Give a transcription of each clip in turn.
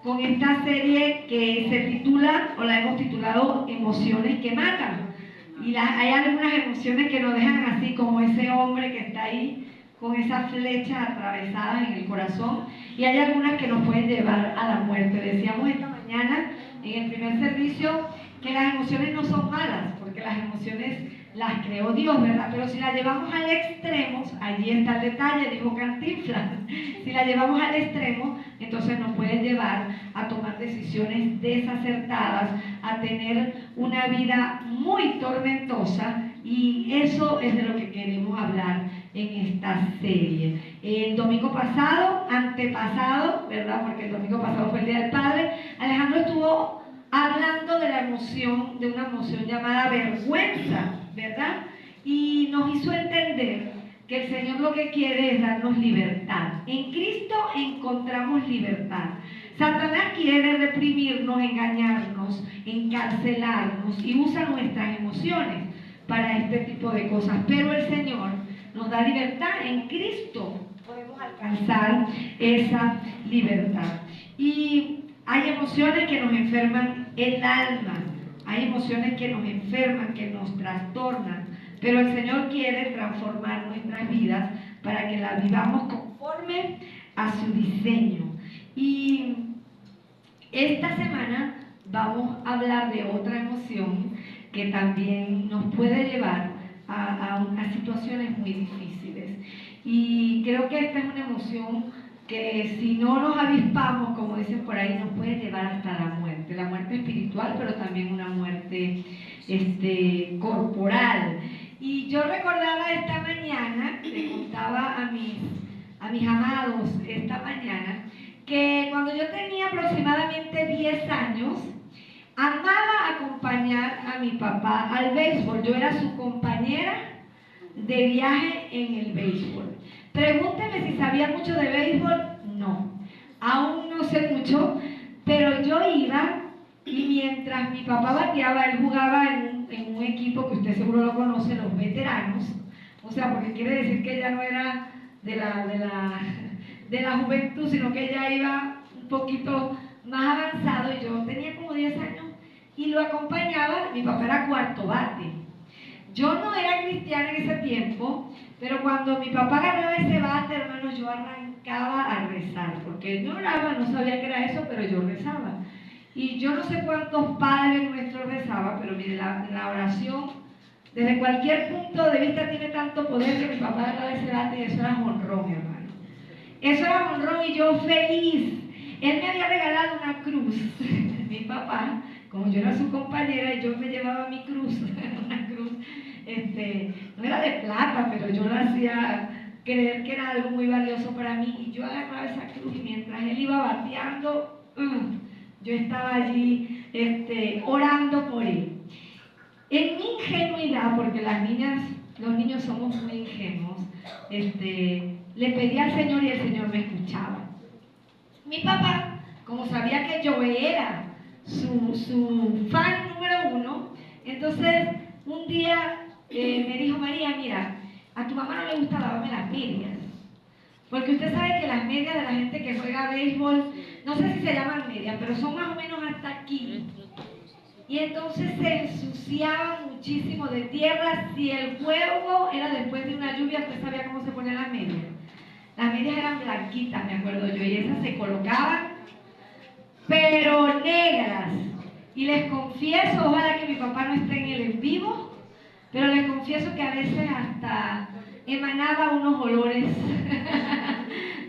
con esta serie que se titula, o la hemos titulado, Emociones que Matan. Y hay algunas emociones que nos dejan así, como ese hombre que está ahí con esas flechas atravesadas en el corazón, y hay algunas que nos pueden llevar a la muerte. Decíamos esta mañana en el primer servicio que las emociones no son malas, porque las emociones las creó Dios, ¿verdad? Pero si las llevamos al extremo, allí está el detalle, dijo Cantinflas, si la llevamos al extremo, entonces nos pueden llevar a tomar decisiones desacertadas, a tener una vida muy tormentosa, y eso es de lo que queremos hablar en esta serie. El domingo pasado, antepasado, ¿verdad? Porque el domingo pasado fue el Día del Padre, Alejandro estuvo hablando de la emoción, de una emoción llamada vergüenza, ¿verdad? Y nos hizo entender que el Señor lo que quiere es darnos libertad. En Cristo encontramos libertad. Satanás quiere reprimirnos, engañarnos, encarcelarnos, y usa nuestras emociones para este tipo de cosas. Pero el Señor nos da libertad. En Cristo podemos alcanzar esa libertad. Y hay emociones que nos enferman el alma, hay emociones que nos enferman, que nos trastornan, pero el Señor quiere transformar nuestras vidas para que las vivamos conforme a su diseño. Y esta semana vamos a hablar de otra emoción que también nos puede llevar a situaciones muy difíciles. Y creo que esta es una emoción que si no nos avispamos, como dicen por ahí, nos puede llevar hasta la muerte espiritual, pero también una muerte corporal. Y yo recordaba esta mañana, le contaba a mis amados esta mañana, que cuando yo tenía aproximadamente 10 años, amaba acompañar a mi papá al béisbol. Yo era su compañera de viaje en el béisbol. Pregúnteme si sabía mucho de béisbol. No, aún no sé mucho, pero yo iba, y mientras mi papá bateaba, él jugaba en un equipo que usted seguro lo conoce, los veteranos. O sea, porque quiere decir que ella no era de la juventud, sino que ella iba un poquito más avanzado, y yo tenía como 10 años y lo acompañaba. Mi papá era cuarto bate. Yo no era cristiana en ese tiempo, pero cuando mi papá agarraba ese bate, hermano, yo arrancaba a rezar, porque yo oraba, no sabía qué era eso, pero yo rezaba. Y yo no sé cuántos padres nuestros rezaban, pero mire, la oración, desde cualquier punto de vista, tiene tanto poder que mi papá agarraba ese bate, y eso era jonrón, hermano. Eso era jonrón, y yo feliz. Él me había regalado una cruz, mi papá, como yo era su compañera, y yo me llevaba mi cruz, una cruz, no era de plata, pero yo la hacía creer que era algo muy valioso para mí, y yo agarraba esa cruz, y mientras él iba bateando, yo estaba allí orando por él. En mi ingenuidad, porque los niños somos muy ingenuos, le pedí al Señor, y el Señor me escuchaba. Mi papá, como sabía que yo era su fan número 1, entonces un día me dijo: María, mira, a tu mamá no le gusta lavarme las medias, porque usted sabe que las medias de la gente que juega béisbol, no sé si se llaman medias, pero son más o menos hasta aquí, y entonces se ensuciaban muchísimo de tierra. Si el juego era después de una lluvia, usted sabía cómo se ponían las medias. Las medias eran blanquitas, me acuerdo yo, y esas se colocaban, pero negras. Y les confieso, ojalá que mi papá no esté en el en vivo, pero les confieso que a veces hasta emanaba unos olores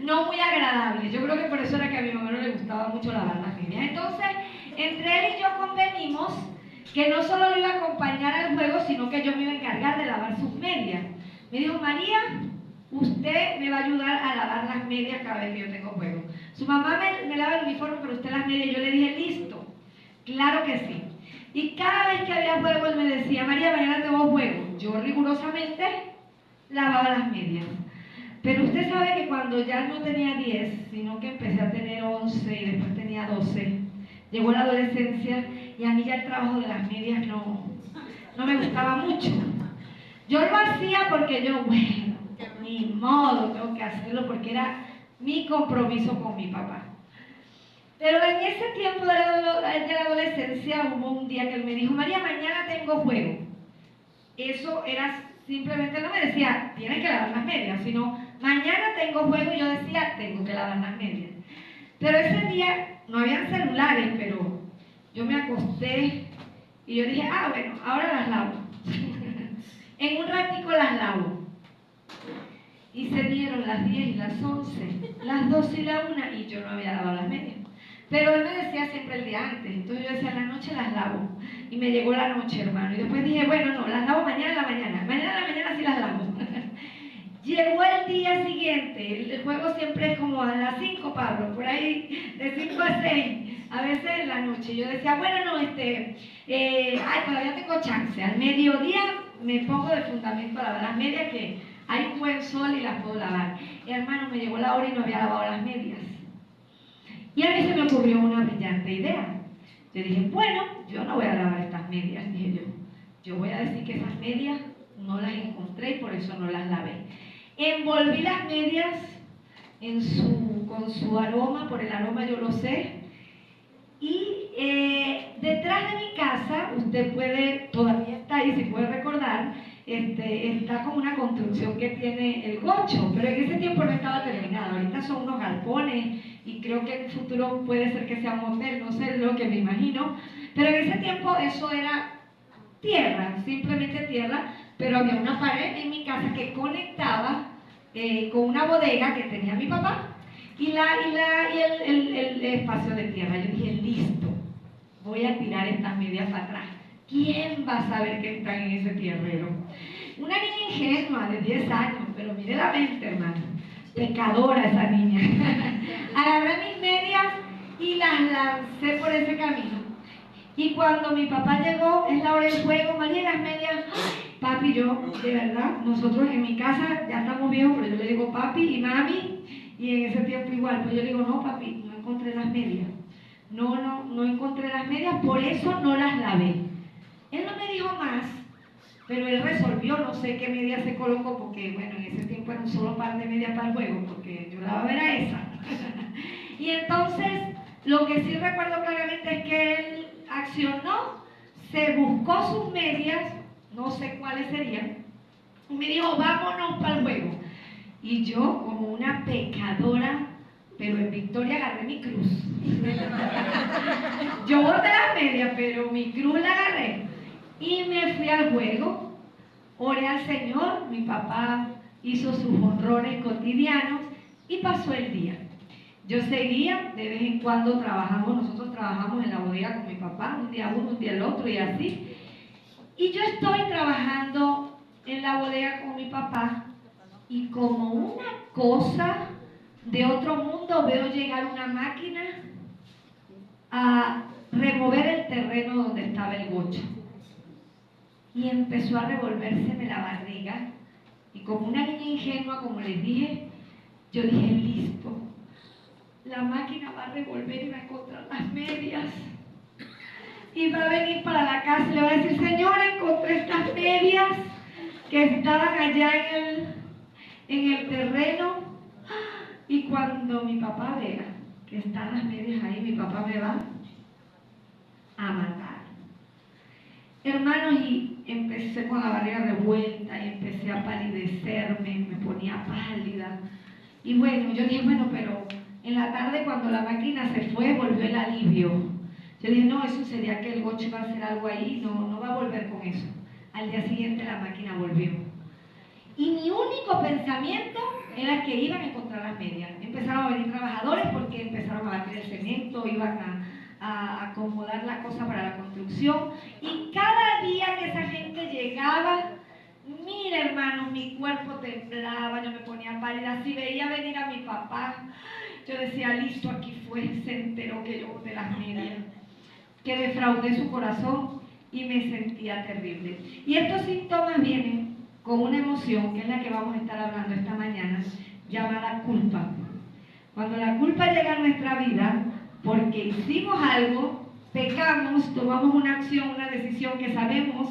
no muy agradables. Yo creo que por eso era que a mi mamá no le gustaba mucho lavar las medias. Entonces, entre él y yo convenimos que no solo lo iba a acompañar al juego, sino que yo me iba a encargar de lavar sus medias. Me dijo: María, usted me va a ayudar a lavar las medias cada vez que yo tengo juego. Su mamá me lava el uniforme, pero usted las medias. Yo le dije: listo, claro que sí. Y cada vez que había juego, él me decía: María, mañana tengo juego. Yo rigurosamente lavaba las medias. Pero usted sabe que cuando ya no tenía 10, sino que empecé a tener 11 y después tenía 12, llegó la adolescencia, y a mí ya el trabajo de las medias no me gustaba mucho. Yo lo hacía porque yo, bueno, ni modo, tengo que hacerlo porque era mi compromiso con mi papá. Pero en ese tiempo de la adolescencia hubo un día que él me dijo, María, mañana tengo juego. Eso era simplemente, no me decía, tienes que lavar las medias, sino, mañana tengo juego, y yo decía, tengo que lavar las medias. Pero ese día no habían celulares, pero yo me acosté y yo dije, bueno, ahora las lavo. En un ratico las lavo. Y se dieron las 10 y las 11, las 12 y la 1, y yo no había lavado las medias. Pero él me decía siempre el día antes, entonces yo decía, la noche las lavo. Y me llegó la noche, hermano. Y después dije, bueno, no, las lavo mañana en la mañana. Mañana en la mañana sí las lavo. Llegó el día siguiente, el juego siempre es como a las 5, Pablo, por ahí, de 5 a 6, a veces en la noche. Yo decía, bueno, no, todavía tengo chance. Al mediodía me pongo de fundamento a lavar las medias, que hay un buen sol y las puedo lavar. Hermano, me llegó la hora y no había lavado las medias. Y a mí se me ocurrió una brillante idea. Yo dije, bueno, yo no voy a lavar estas medias, dije yo. Yo voy a decir que esas medias no las encontré y por eso no las lavé. Envolví las medias con su aroma, por el aroma yo lo sé. Y detrás de mi casa, usted puede, todavía está ahí, si puede recordar, está como una construcción que tiene el gocho, pero en ese tiempo no estaba terminado. Ahorita son unos galpones y creo que en el futuro puede ser que sea un hotel, no sé lo que me imagino, pero en ese tiempo eso era tierra, simplemente tierra, pero había una pared en mi casa que conectaba con una bodega que tenía mi papá y el espacio de tierra. Yo dije, listo, voy a tirar estas medias para atrás. ¿Quién va a saber que están en ese tierrero? Una niña ingenua de 10 años, pero mire la mente, hermano, pecadora esa niña. Agarré mis medias y las lancé por ese camino. Y cuando mi papá llegó, es la hora del juego, María, las medias, papi, yo, de verdad, nosotros en mi casa ya estamos viejos, pero yo le digo papi y mami, y en ese tiempo igual, pero yo le digo, no papi, no encontré las medias. No encontré las medias, por eso no las lavé. Él no me dijo más, pero él resolvió, no sé qué medias se colocó, porque bueno, en ese tiempo era un solo par de medias para el juego, porque yo la iba a ver a esa. Y entonces, lo que sí recuerdo claramente es que él accionó, se buscó sus medias, no sé cuáles serían, y me dijo, vámonos para el juego. Y yo, como una pecadora, pero en victoria, agarré mi cruz. Yo boté las medias, pero mi cruz la agarré. Y me fui al juego, oré al Señor, mi papá hizo sus honrones cotidianos y pasó el día. Yo seguía, de vez en cuando nosotros trabajamos en la bodega con mi papá, un día uno, un día el otro y así. Y yo estoy trabajando en la bodega con mi papá y como una cosa de otro mundo veo llegar una máquina a remover el terreno donde estaba el gocho. Y empezó a revolvérseme la barriga y como una niña ingenua, como les dije, yo dije, listo, la máquina va a revolver y va a encontrar las medias y va a venir para la casa y le va a decir, señora, encontré estas medias que estaban allá en el terreno. Y cuando mi papá vea que están las medias ahí, mi papá me va a matar. Hermanos, y empecé con la barriga revuelta y empecé a palidecerme, me ponía pálida. Y bueno, yo dije, bueno, pero en la tarde cuando la máquina se fue, volvió el alivio. Yo dije, no, eso sería que el gocho va a hacer algo ahí, no va a volver con eso. Al día siguiente la máquina volvió. Y mi único pensamiento era que iban a encontrar las medias. Empezaron a venir trabajadores porque empezaron a batir el cemento, iban a acomodar la cosa para la construcción. Y cada día que esa gente llegaba, mira, hermano, mi cuerpo temblaba, yo me ponía pálida. Si veía venir a mi papá, yo decía, listo, aquí fue, se enteró que yo boté las medias, que defraudé su corazón y me sentía terrible. Y estos síntomas vienen con una emoción, que es la que vamos a estar hablando esta mañana, llamada culpa. Cuando la culpa llega a nuestra vida, porque hicimos algo, pecamos, tomamos una acción, una decisión que sabemos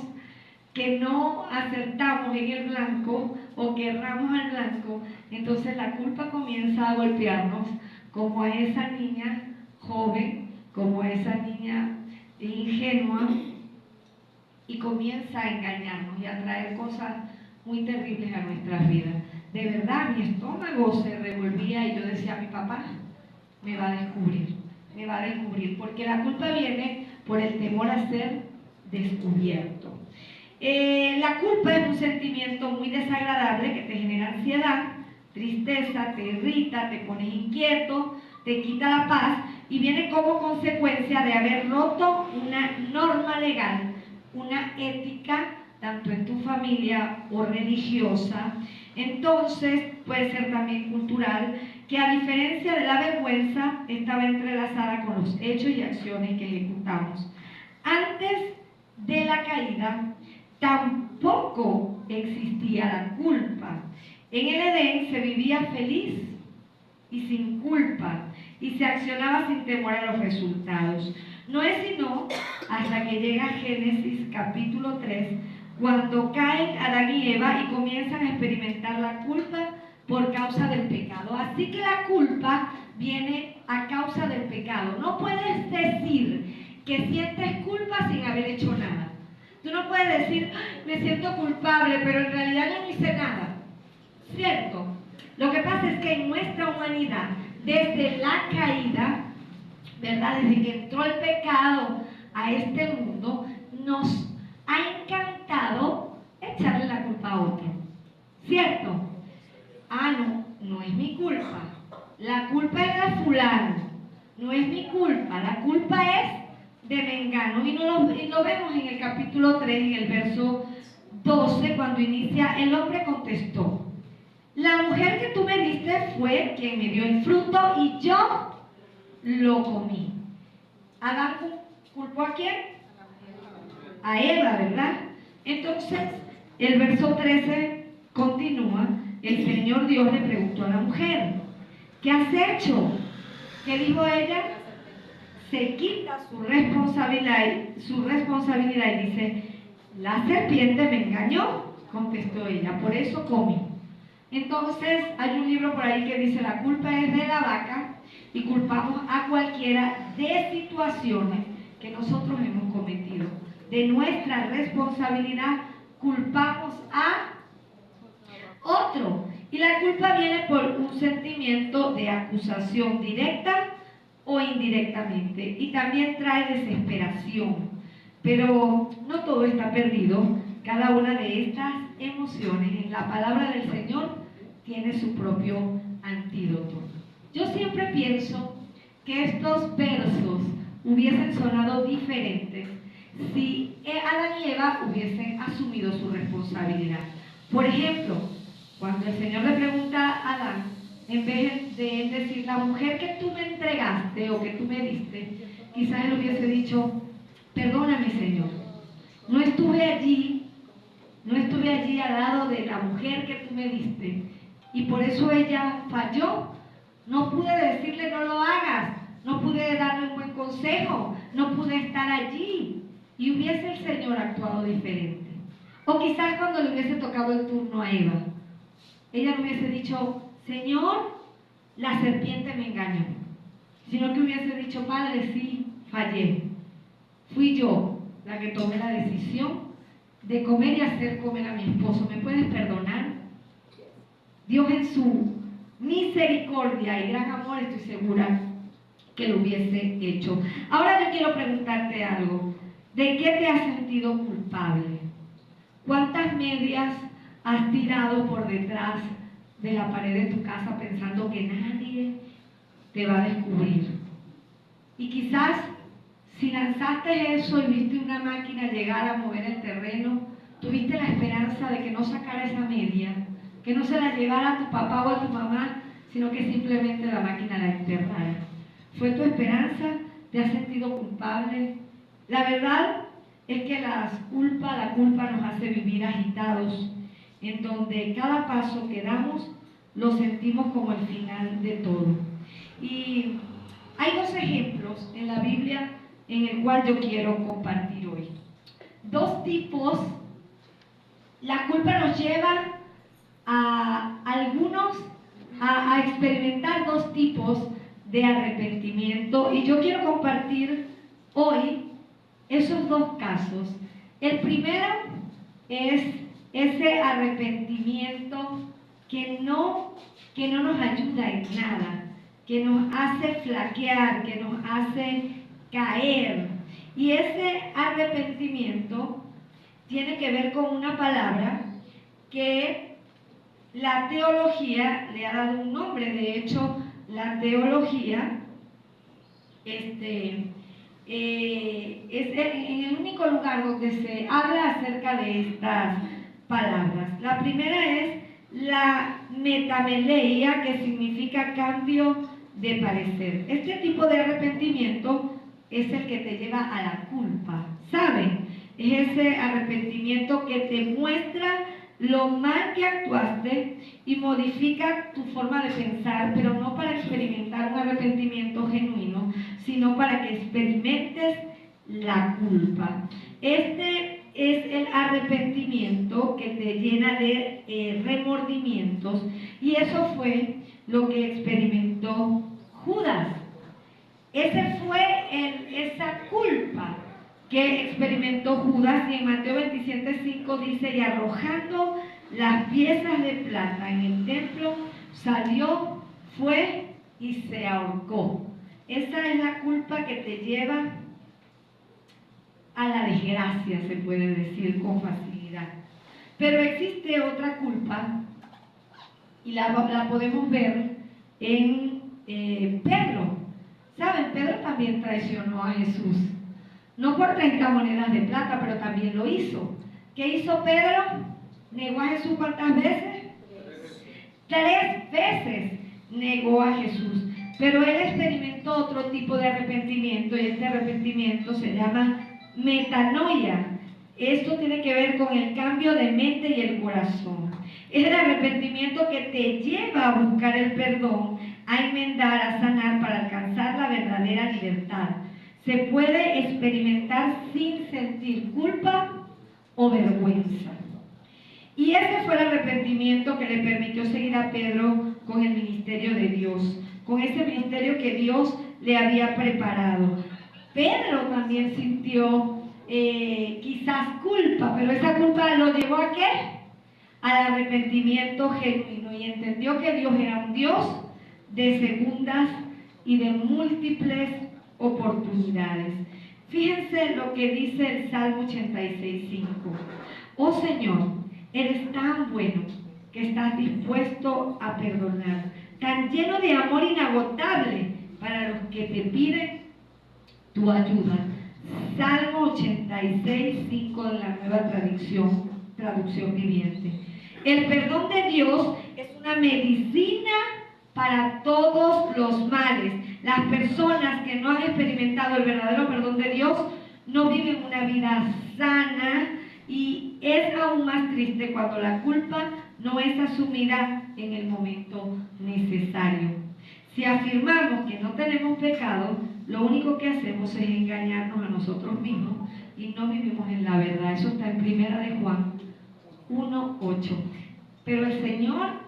que no acertamos en el blanco o que erramos al blanco, entonces la culpa comienza a golpearnos como a esa niña joven, como esa niña ingenua y comienza a engañarnos y a traer cosas muy terribles a nuestras vidas. De verdad, mi estómago se revolvía y yo decía, mi papá me va a descubrir, porque la culpa viene por el temor a ser descubierto. La culpa es un sentimiento muy desagradable que te genera ansiedad, tristeza, te irrita, te pones inquieto, te quita la paz y viene como consecuencia de haber roto una norma legal, una ética, tanto en tu familia o religiosa. Entonces puede ser también cultural, que a diferencia de la vergüenza estaba entrelazada con los hechos y acciones que ejecutamos. Antes de la caída tampoco existía la culpa. En el Edén se vivía feliz y sin culpa y se accionaba sin temor a los resultados. No es sino hasta que llega Génesis capítulo 3, cuando caen Adán y Eva y comienzan a experimentar la culpa por causa del pecado. Así que la culpa viene a causa del pecado. No puedes decir que sientes culpa sin haber hecho nada. Tú no puedes decir, me siento culpable, pero en realidad yo no hice nada. ¿Cierto? Lo que pasa es que en nuestra humanidad, desde la caída, ¿verdad? Desde que entró el pecado a este mundo, nos ha encantado echarle la culpa a otro. ¿Cierto? Ah, no es mi culpa. La culpa es de fulano. No es mi culpa. La culpa es de mengano. Y lo vemos en el capítulo 3, en el verso 12, cuando inicia, el hombre contestó, la mujer que tú me diste fue quien me dio el fruto y yo lo comí. ¿Adán culpó a quién? A Eva, ¿verdad? Entonces, el verso 13 continúa. El Señor Dios le preguntó a la mujer, ¿qué has hecho? ¿Qué dijo ella? Se quita su responsabilidad y dice, la serpiente me engañó, contestó ella, por eso comí. Entonces hay un libro por ahí que dice, la culpa es de la vaca, y culpamos a cualquiera de situaciones que nosotros hemos cometido. De nuestra responsabilidad culpamos a otro. Y la culpa viene por un sentimiento de acusación directa o indirectamente. Y también trae desesperación. Pero no todo está perdido. Cada una de estas emociones en la palabra del Señor tiene su propio antídoto. Yo siempre pienso que estos versos hubiesen sonado diferentes si Adán y Eva hubiesen asumido su responsabilidad. Por ejemplo, cuando el Señor le pregunta a Adán, en vez de él decir, la mujer que tú me entregaste o que tú me diste, quizás él hubiese dicho, perdóname, Señor, no estuve allí al lado de la mujer que tú me diste y por eso ella falló. No pude decirle no lo hagas, no pude darle un buen consejo, no pude estar allí. Y hubiese el Señor actuado diferente. O quizás cuando le hubiese tocado el turno a Eva, ella no hubiese dicho, Señor, la serpiente me engañó, sino que hubiese dicho, Padre, sí, fallé. Fui yo la que tomé la decisión de comer y hacer comer a mi esposo. ¿Me puedes perdonar? Dios en su misericordia y gran amor, estoy segura que lo hubiese hecho. Ahora yo quiero preguntarte algo. ¿De qué te has sentido culpable? ¿Cuántas medias has tirado por detrás de la pared de tu casa pensando que nadie te va a descubrir? Y quizás si lanzaste eso y viste una máquina llegar a mover el terreno, tuviste la esperanza de que no sacara esa media, que no se la llevara a tu papá o a tu mamá, sino que simplemente la máquina la enterrara. ¿Fue tu esperanza? ¿Te has sentido culpable? La verdad es que la culpa nos hace vivir agitados, en donde cada paso que damos lo sentimos como el final de todo. Y hay dos ejemplos en la Biblia en el cual yo quiero compartir hoy. Dos tipos. La culpa nos lleva a algunos a experimentar dos tipos de arrepentimiento. Y yo quiero compartir hoy esos dos casos. El primero es ese arrepentimiento que no nos ayuda en nada, que nos hace flaquear, que nos hace caer. Y ese arrepentimiento tiene que ver con una palabra que la teología le ha dado un nombre. De hecho, la teología es en el único lugar donde se habla acerca de estas palabras. La primera es la metameleia, que significa cambio de parecer. Este tipo de arrepentimiento es el que te lleva a la culpa, ¿saben? Es ese arrepentimiento que te muestra lo mal que actuaste y modifica tu forma de pensar, pero no para experimentar un arrepentimiento genuino, sino para que experimentes la culpa. Este es el arrepentimiento que te llena de remordimientos, y eso fue lo que experimentó Judas. Esa fue esa culpa que experimentó Judas, y en Mateo 27:5 dice: y arrojando las piezas de plata en el templo, salió, fue y se ahorcó. Esa es la culpa que te lleva a la desgracia, se puede decir con facilidad. Pero existe otra culpa, y la podemos ver en Pedro. ¿Saben? Pedro también traicionó a Jesús. No por 30 monedas de plata, pero también lo hizo. ¿Qué hizo Pedro? ¿Negó a Jesús cuántas veces? 3 veces negó a Jesús. Pero él experimentó otro tipo de arrepentimiento, y este arrepentimiento se llama metanoia. Esto tiene que ver con el cambio de mente y el corazón. Es el arrepentimiento que te lleva a buscar el perdón, a enmendar, a sanar para alcanzar la verdadera libertad. Se puede experimentar sin sentir culpa o vergüenza. Y ese fue el arrepentimiento que le permitió seguir a Pedro con el ministerio de Dios, con ese ministerio que Dios le había preparado. Pedro también sintió quizás culpa, pero esa culpa lo llevó ¿a qué? Al arrepentimiento genuino, y entendió que Dios era un Dios de segundas y de múltiples oportunidades. Fíjense lo que dice el Salmo 86:5. Oh Señor, eres tan bueno que estás dispuesto a perdonar, tan lleno de amor inagotable para los que te piden tu ayuda. Salmo 86:5 de la Nueva Traducción Viviente. El perdón de Dios es una medicina para todos los males. Las personas que no han experimentado el verdadero perdón de Dios no viven una vida sana, y es aún más triste cuando la culpa no es asumida en el momento necesario. Si afirmamos que no tenemos pecado, lo único que hacemos es engañarnos a nosotros mismos y no vivimos en la verdad. Eso está en 1 de Juan 1:8. Pero el Señor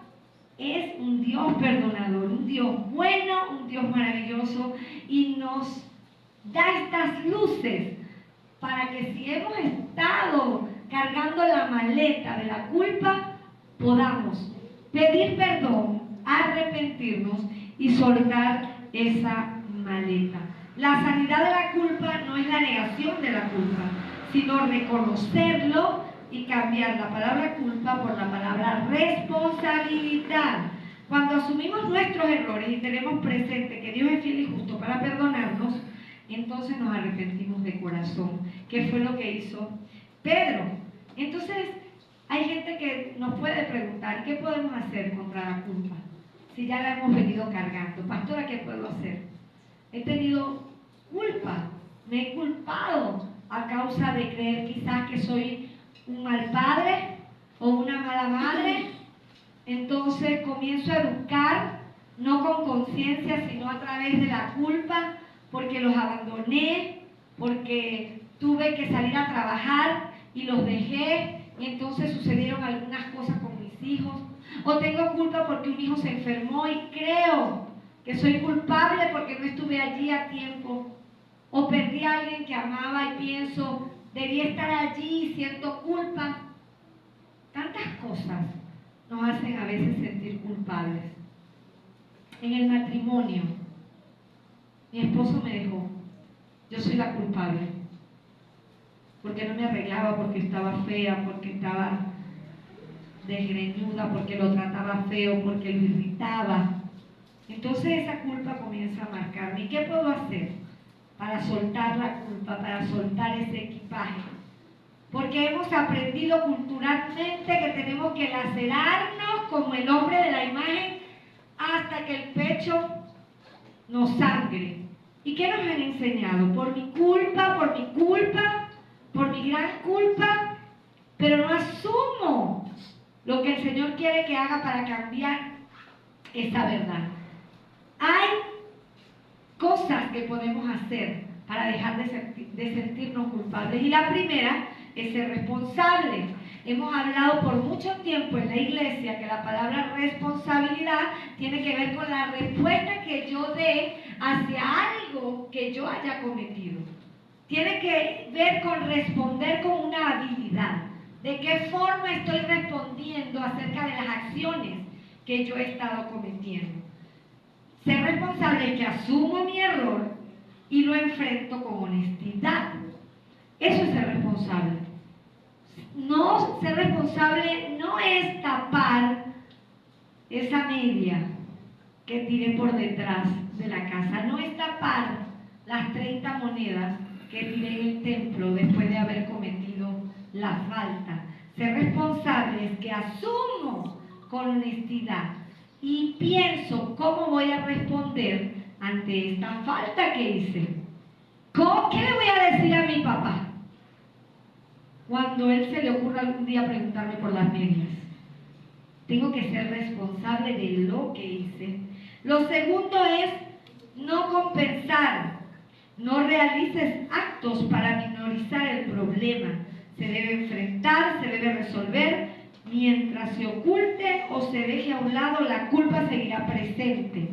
es un Dios perdonador, un Dios bueno, un Dios maravilloso, y nos da estas luces para que si hemos estado cargando la maleta de la culpa, podamos pedir perdón, arrepentirnos y soltar esa maleta. La sanidad de la culpa no es la negación de la culpa, sino reconocerlo y cambiar la palabra culpa por la palabra responsabilidad. Cuando asumimos nuestros errores y tenemos presente que Dios es fiel y justo para perdonarnos, entonces nos arrepentimos de corazón, que fue lo que hizo Pedro. Entonces, hay gente que nos puede preguntar, ¿qué podemos hacer contra la culpa? Si ya la hemos venido cargando. Pastora, ¿qué puedo hacer? He tenido culpa, me he culpado a causa de creer quizás que soy un mal padre o una mala madre. Entonces comienzo a educar, no con conciencia, sino a través de la culpa, porque los abandoné, porque tuve que salir a trabajar y los dejé, y entonces sucedieron algunas cosas con mis hijos. O tengo culpa porque un hijo se enfermó y creo que soy culpable porque no estuve allí a tiempo, o perdí a alguien que amaba y pienso, debí estar allí y siento culpa. Tantas cosas nos hacen a veces sentir culpables. En el matrimonio, mi esposo me dejó, yo soy la culpable, porque no me arreglaba, porque estaba fea, porque estaba desgreñuda, porque lo trataba feo, porque lo irritaba. Entonces esa culpa comienza a marcarme. ¿Y qué puedo hacer para soltar la culpa, para soltar ese equipaje? Porque hemos aprendido culturalmente que tenemos que lacerarnos como el hombre de la imagen hasta que el pecho nos sangre. ¿Y qué nos han enseñado? Por mi culpa, por mi gran culpa, pero no asumo lo que el Señor quiere que haga para cambiar esa verdad. Hay cosas que podemos hacer para dejar de sentirnos culpables. Y la primera es ser responsables. Hemos hablado por mucho tiempo en la iglesia que la palabra responsabilidad tiene que ver con la respuesta que yo dé hacia algo que yo haya cometido. Tiene que ver con responder con una habilidad. ¿De qué forma estoy respondiendo acerca de las acciones que yo he estado cometiendo? Ser responsable es que asumo mi error y lo enfrento con honestidad. Eso es ser responsable. No, ser responsable no es tapar esa media que tiré por detrás de la casa. No es tapar las 30 monedas que tiré en el templo después de haber cometido la falta. Ser responsable es que asumo con honestidad y pienso cómo voy a responder ante esta falta que hice. ¿Qué le voy a decir a mi papá cuando él se le ocurra algún día preguntarme por las medias? Tengo que ser responsable de lo que hice. Lo segundo es no compensar. No realices actos para minorizar el problema. Se debe enfrentar, se debe resolver. Mientras se oculte o se deje a un lado, la culpa seguirá presente.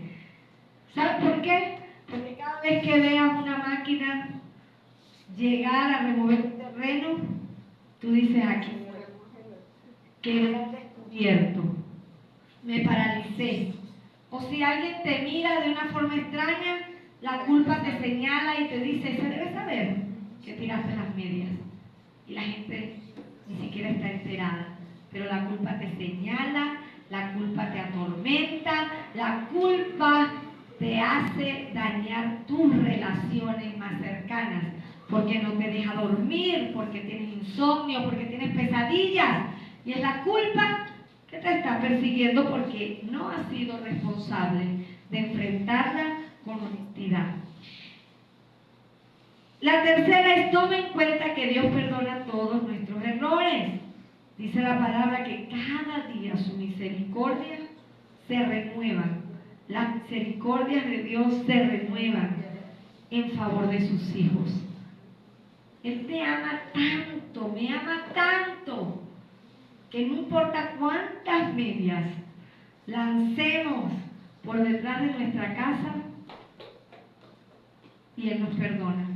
¿Sabes por qué? Porque cada vez que veas una máquina llegar a remover un terreno, tú dices aquí, quedé descubierto, me paralicé. O si alguien te mira de una forma extraña, la culpa te señala y te dice, se debe saber que tiraste las medias. Y la gente ni siquiera está enterada. Pero la culpa te señala, la culpa te atormenta, la culpa te hace dañar tus relaciones más cercanas. Porque no te deja dormir, porque tienes insomnio, porque tienes pesadillas. Y es la culpa que te está persiguiendo porque no has sido responsable de enfrentarla con honestidad. La tercera es toma en cuenta que Dios perdona todos nuestros errores. Dice la palabra que cada día su misericordia se renueva. Las misericordias de Dios se renuevan en favor de sus hijos. Él te ama tanto, me ama tanto, que no importa cuántas medias lancemos por detrás de nuestra casa, y Él nos perdona,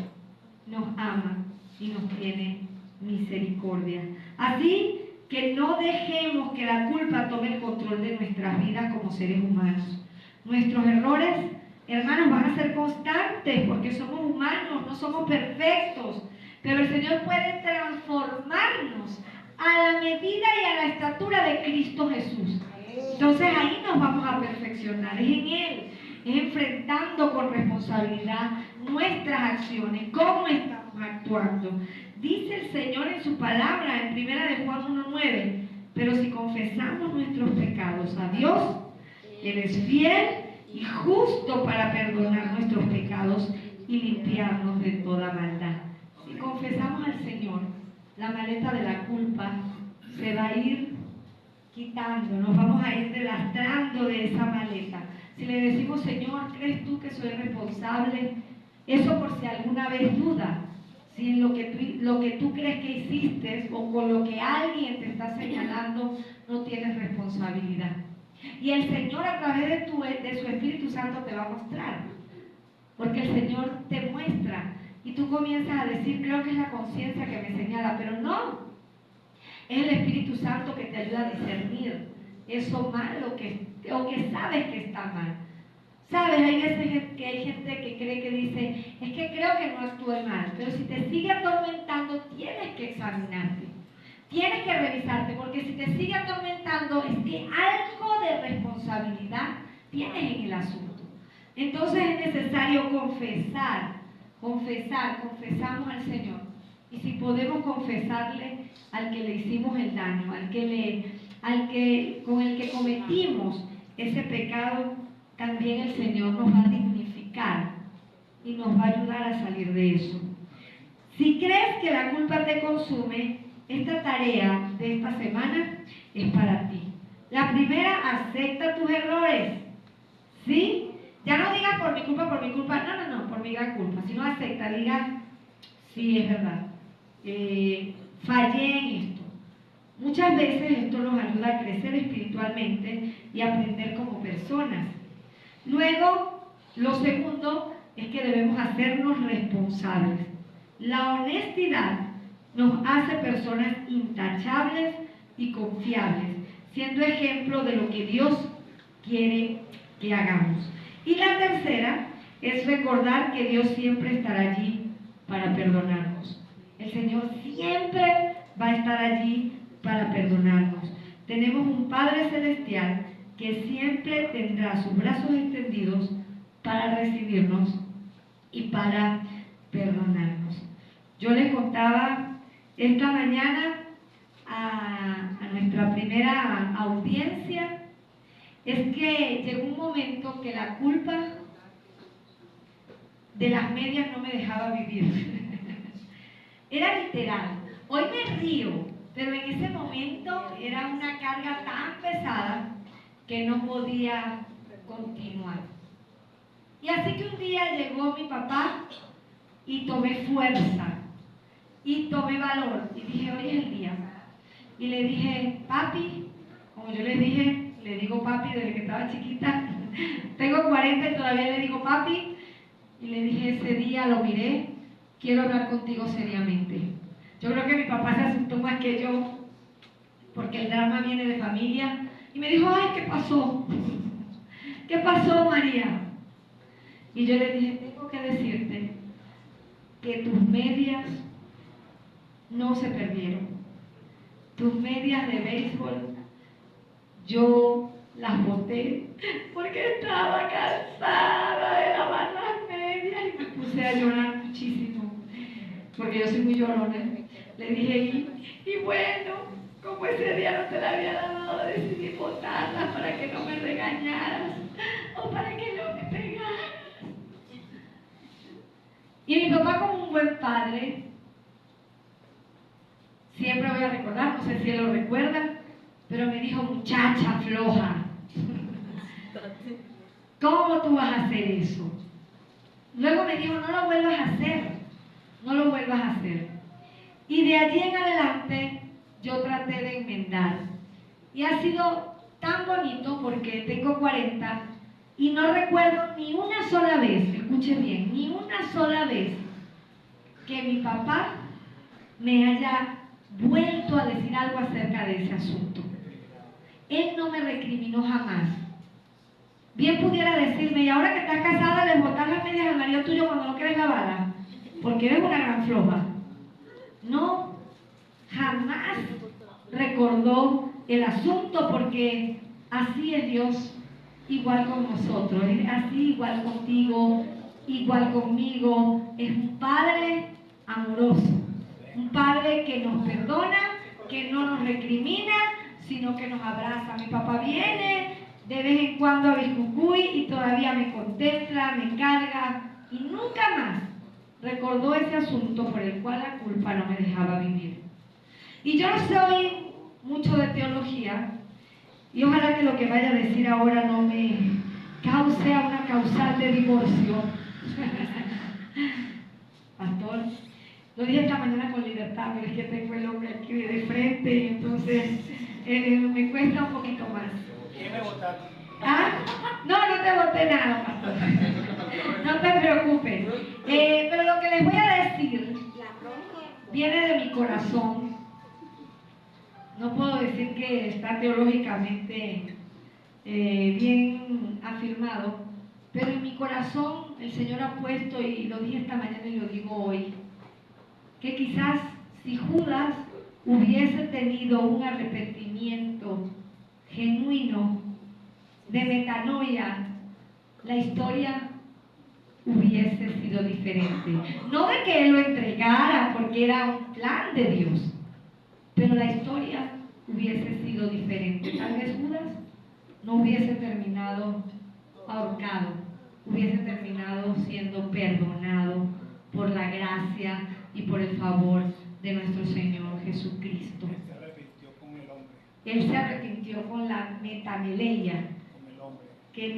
nos ama y nos tiene misericordia. Así que no dejemos que la culpa tome el control de nuestras vidas como seres humanos. Nuestros errores, hermanos, van a ser constantes porque somos humanos, no somos perfectos, pero el Señor puede transformarnos a la medida y a la estatura de Cristo Jesús. Entonces ahí nos vamos a perfeccionar, es en Él, es enfrentando con responsabilidad nuestras acciones, cómo estamos actuando. Dice el Señor en su palabra en 1 de Juan 1:9, pero si confesamos nuestros pecados a Dios, Él es fiel y justo para perdonar nuestros pecados y limpiarnos de toda maldad. Si confesamos al Señor, la maleta de la culpa se va a ir quitando, nos vamos a ir delastrando de esa maleta. Si le decimos, Señor, ¿crees tú que soy responsable? Eso por si alguna vez duda, si en lo que tú crees que hiciste o con lo que alguien te está señalando no tienes responsabilidad. Y el Señor a través de su Espíritu Santo te va a mostrar. Porque el Señor te muestra. Y tú comienzas a decir, creo que es la conciencia que me señala, pero no. Es el Espíritu Santo que te ayuda a discernir eso malo o que sabes que está mal. Sabes, hay veces que hay gente que cree que dice, es que creo que no actúe mal, pero si te sigue atormentando tienes que examinarte, tienes que revisarte, porque si te sigue atormentando es que algo de responsabilidad tienes en el asunto. Entonces es necesario confesamos al Señor. Y si podemos confesarle al que le hicimos el daño, con el que cometimos ese pecado, también el Señor nos va a dignificar y nos va a ayudar a salir de eso. Si crees que la culpa te consume, esta tarea de esta semana es para ti. La primera, acepta tus errores. ¿Sí? Ya no digas por mi culpa, no, por mi gran culpa, sino acepta, diga, sí, es verdad, fallé en esto. Muchas veces esto nos ayuda a crecer espiritualmente y a aprender como personas. Luego, lo segundo es que debemos hacernos responsables. La honestidad nos hace personas intachables y confiables, siendo ejemplo de lo que Dios quiere que hagamos. Y la tercera es recordar que Dios siempre estará allí para perdonarnos. El Señor siempre va a estar allí para perdonarnos. Tenemos un Padre Celestial que siempre tendrá sus brazos extendidos para recibirnos y para perdonarnos. Yo les contaba esta mañana a nuestra primera audiencia, es que llegó un momento que la culpa de las medias no me dejaba vivir. Era literal. Hoy me río, pero en ese momento era una carga tan pesada que no podía continuar. Y así que un día llegó mi papá y tomé fuerza y tomé valor y dije, hoy es el día. Y le dije, papi, como yo les dije, le digo papi desde que estaba chiquita, tengo 40 y todavía le digo papi, y le dije ese día, lo miré, quiero hablar contigo seriamente. Yo creo que mi papá se asustó más que yo, porque el drama viene de familia, y me dijo, ay, ¿qué pasó? ¿Qué pasó, María? Y yo le dije, tengo que decirte que tus medias no se perdieron. Tus medias de béisbol, yo las boté porque estaba cansada de lavar las medias y me puse a llorar muchísimo, porque yo soy muy llorona. Le dije, y bueno, como ese día no te la había dado, decidí botarlas para que no me regañaras o para que no me pegaras. Y mi papá, como un buen padre, siempre voy a recordar, no sé si él lo recuerda, pero me dijo, muchacha floja, ¿cómo tú vas a hacer eso? Luego me dijo, no lo vuelvas a hacer, no lo vuelvas a hacer. Y de allí en adelante yo traté de enmendar. Y ha sido tan bonito porque tengo 40 y no recuerdo ni una sola vez, escuche bien, ni una sola vez que mi papá me haya vuelto a decir algo acerca de ese asunto. Él no me recriminó jamás. Bien pudiera decirme, y ahora que estás casada, le botas las medias al marido tuyo cuando no quieres lavarlas, porque eres una gran floja. No, jamás recordó el asunto, porque así es Dios, igual con nosotros, es así igual contigo, igual conmigo. Es un Padre amoroso, un Padre que nos perdona, que no nos recrimina, sino que nos abraza. Mi papá viene de vez en cuando a Biscucuy y todavía me contempla, me carga, y nunca más recordó ese asunto por el cual la culpa no me dejaba vivir. Y yo no soy mucho de teología, y ojalá que lo que vaya a decir ahora no me cause una causal de divorcio. Pastor, lo dije esta mañana con libertad, pero es que tengo el hombre aquí de frente y entonces me cuesta un poquito más. ¿Qué me votaste? ¿Ah? No, no te voté nada, pastor. No te preocupes. Pero lo que les voy a decir viene de mi corazón. No puedo decir que está teológicamente bien afirmado, pero en mi corazón el Señor ha puesto, y lo dije esta mañana y lo digo hoy, que quizás si Judas hubiese tenido un arrepentimiento genuino de metanoia, la historia hubiese sido diferente. No de que él lo entregara porque era un plan de Dios, pero la historia hubiese sido diferente. Tal vez Judas no hubiese terminado ahorcado, hubiese terminado siendo perdonado por la gracia y por el favor de nuestro Señor Jesucristo. Él se arrepintió con el hombre. Él se arrepintió con la metameleia, Con el hombre. que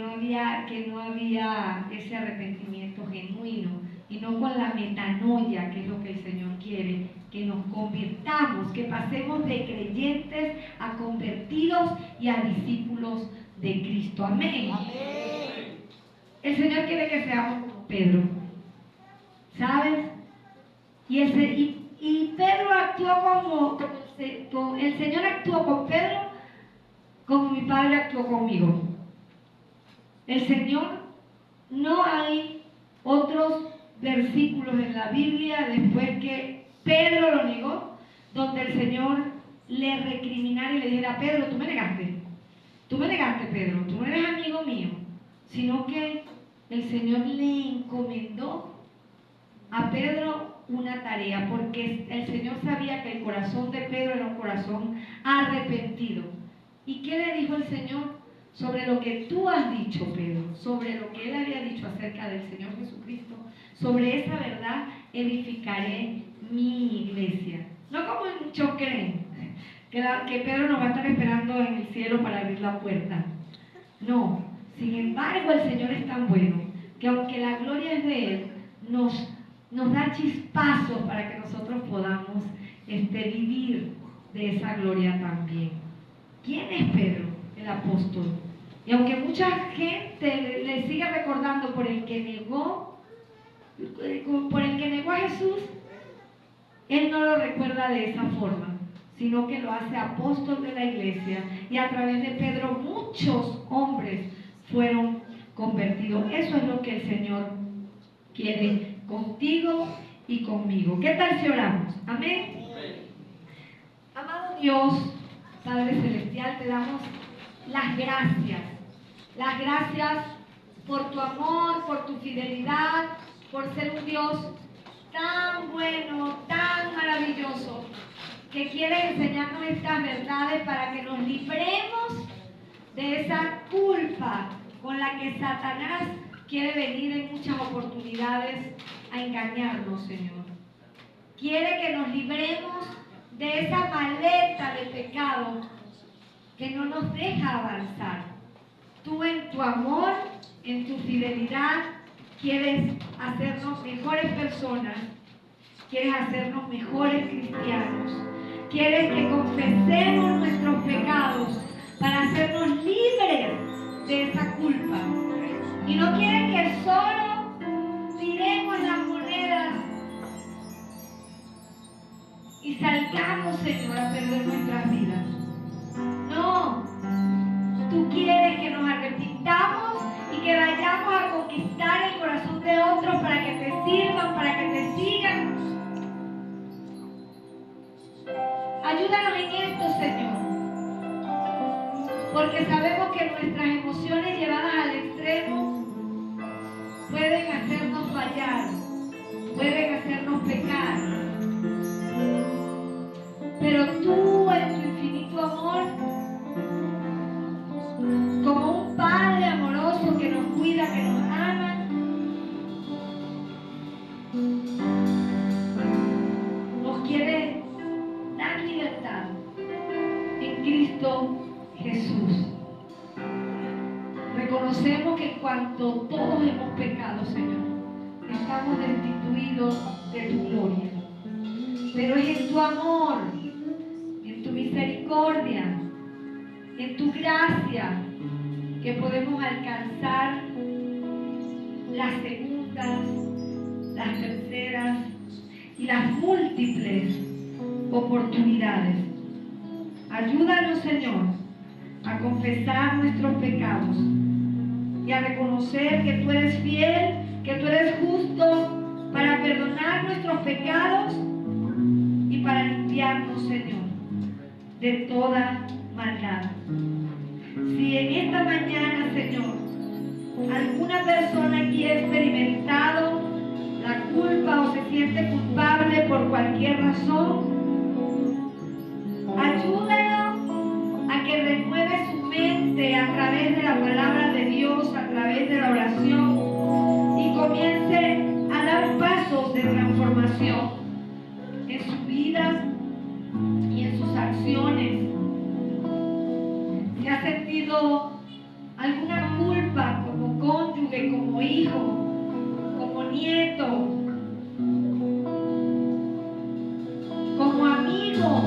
no había ese arrepentimiento genuino, y no con la metanoia, que es lo que el Señor quiere, que nos convirtamos, que pasemos de creyentes a convertidos y a discípulos de Cristo. Amén. Amén. El Señor quiere que seamos como Pedro, ¿sabes? Y Pedro actuó como el Señor actuó con Pedro, como mi Padre actuó conmigo. El Señor, no hay otros versículos en la Biblia después que Pedro lo negó, donde el Señor le recriminara y le dijera: Pedro, tú me negaste, Pedro, tú no eres amigo mío, sino que el Señor le encomendó a Pedro una tarea, porque el Señor sabía que el corazón de Pedro era un corazón arrepentido. ¿Y qué le dijo el Señor? Sobre lo que tú has dicho, Pedro, sobre lo que él había dicho acerca del Señor Jesucristo, sobre esa verdad edificaré mi iglesia. No como muchos creen, que Pedro nos va a estar esperando en el cielo para abrir la puerta. No, sin embargo el Señor es tan bueno, que aunque la gloria es de Él, nos da chispazos para que nosotros podamos vivir de esa gloria también. ¿Quién es Pedro? El apóstol. Y aunque mucha gente le sigue recordando por el que negó a Jesús, él no lo recuerda de esa forma, sino que lo hace apóstol de la iglesia, y a través de Pedro muchos hombres fueron convertidos. Eso es lo que el Señor quiere contigo y conmigo. ¿Qué tal si oramos? Amén. Amado Dios, Padre Celestial, te damos las gracias por tu amor, por tu fidelidad, por ser un Dios tan bueno, tan maravilloso, que quiere enseñarnos estas verdades para que nos libremos de esa culpa con la que Satanás quiere venir en muchas oportunidades a engañarnos, Señor. Quiere que nos libremos de esa maleta de pecado que no nos deja avanzar. Tú, en tu amor, en tu fidelidad, quieres hacernos mejores personas, quieres hacernos mejores cristianos, quieres que confesemos nuestros pecados para hacernos libres de esa culpa, y no quieres que solo tiremos las monedas y salgamos, Señor, a perder nuestras vidas. No, tú quieres que nos arrepintamos y que vayamos a conquistar el corazón de otros para que te sirvan, para que te sigan. Ayúdanos en esto, Señor, porque sabemos que nuestras emociones llevadas al extremo pueden hacernos fallar, pueden hacernos pecar. Pero tú, en tu infinito amor, como un Padre amoroso que nos cuida, que nos ama, nos quiere dar libertad en Cristo Jesús. Reconocemos que cuando todos hemos pecado, Señor, estamos destituidos de tu gloria. Pero es en tu amor, en tu misericordia, en tu gracia, que podemos alcanzar las segundas, las terceras y las múltiples oportunidades. Ayúdanos, Señor, a confesar nuestros pecados y a reconocer que tú eres fiel, que tú eres justo para perdonar nuestros pecados y para limpiarnos, Señor, de toda maldad. Si en esta mañana, Señor, alguna persona aquí ha experimentado la culpa o se siente culpable por cualquier razón, ayúdalo a que renueve su mente a través de la palabra de Dios, a través de la oración, y comience a dar pasos de transformación en su vida y en sus acciones. Si ha sentido alguna culpa como cónyuge, como hijo, como nieto, como amigo,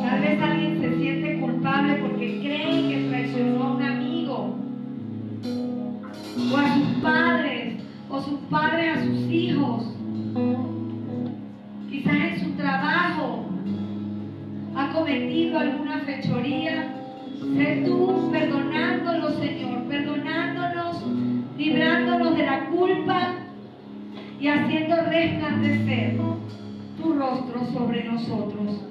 tal vez alguien se siente culpable porque cree que traicionó a un amigo, o a sus padres, o sus padres a sus hijos. Quizás en su trabajo ha cometido alguna fechoría. Sé tú perdonándolo, Señor, perdonándonos, librándonos de la culpa y haciendo resplandecer tu rostro sobre nosotros.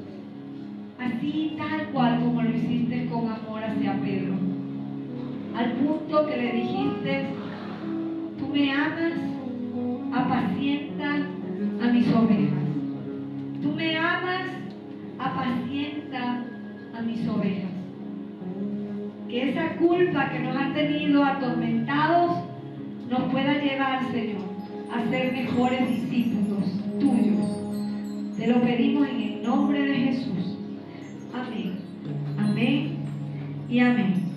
Así tal cual como lo hiciste con amor hacia Pedro. Al punto que le dijiste: tú me amas, apacienta a mis ovejas. Tú me amas, apacienta a mis ovejas. Que esa culpa que nos ha tenido atormentados nos pueda llevar, Señor, a ser mejores discípulos tuyos. Te lo pedimos en el nombre de Jesús. Amén. Amén y amén.